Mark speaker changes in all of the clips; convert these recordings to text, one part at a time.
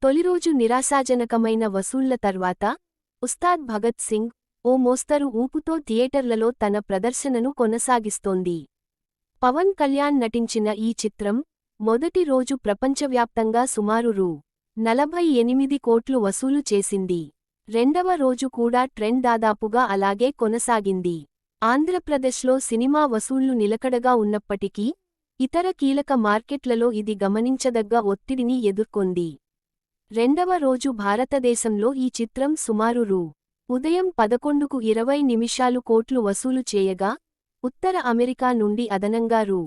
Speaker 1: తొలిరోజు నిరాశాజనకమైన వసూళ్ల తర్వాత ఉస్తాద్ భగత్ సింగ్ ఓ మోస్తరు ఊపుతో థియేటర్లలో తన ప్రదర్శనను కొనసాగిస్తోంది. పవన్ కళ్యాణ్ నటించిన ఈ చిత్రం మొదటి రోజు ప్రపంచవ్యాప్తంగా సుమారు రూ. 48 కోట్లు వసూలు చేసింది. రెండవ రోజు కూడా ట్రెండ్ దాదాపుగా అలాగే కొనసాగింది. ఆంధ్రప్రదేశ్లో సినిమా వసూళ్లు నిలకడగా ఉన్నప్పటికీ ఇతర కీలక మార్కెట్లలో ఇది గమనించదగ్గ ఒత్తిడిని ఎదుర్కొంది. రెండవ రోజు భారతదేశంలో ఈ చిత్రం సుమారు ఉదయం 11:20 కోట్లు వసూలు చేయగా ఉత్తర అమెరికా నుండి అదనంగా రూ.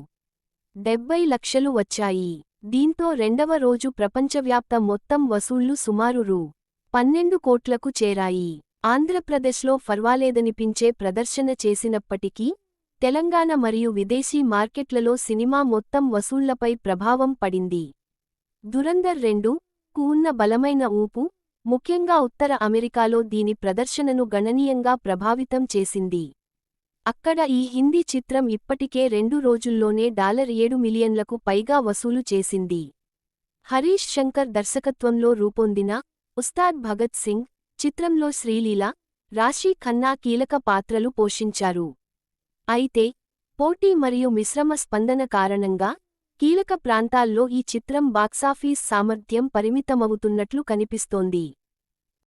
Speaker 1: 70 లక్షలు వచ్చాయి. దీంతో రెండవ రోజు ప్రపంచవ్యాప్త మొత్తం వసూళ్లు సుమారు రూ. 12 కోట్లకు చేరాయి. ఆంధ్రప్రదేశ్లో ఫర్వాలేదనిపించే ప్రదర్శన చేసినప్పటికీ తెలంగాణ మరియు విదేశీ మార్కెట్లలో సినిమా మొత్తం వసూళ్లపై ప్రభావం పడింది. దురంధర్ 2కు ఉన్న బలమైన ఊపు ముఖ్యంగా ఉత్తర అమెరికాలో దీని ప్రదర్శనను గణనీయంగా ప్రభావితం చేసింది. అక్కడ ఈ హిందీ చిత్రం ఇప్పటికే 2 రోజుల్లోనే $7 మిలియన్లకు పైగా వసూలు చేసింది. హరీష్ శంకర్ దర్శకత్వంలో రూపొందిన ఉస్తాద్ భగత్ సింగ్ చిత్రంలో శ్రీలీల, రాశీ ఖన్నా కీలక పాత్రలు పోషించారు. అయితే పోటీ మరియు మిశ్రమ స్పందన కారణంగా కీలక ప్రాంతాల్లో ఈ చిత్రం బాక్సాఫీస్ సామర్థ్యం పరిమితమవుతున్నట్లు కనిపిస్తోంది.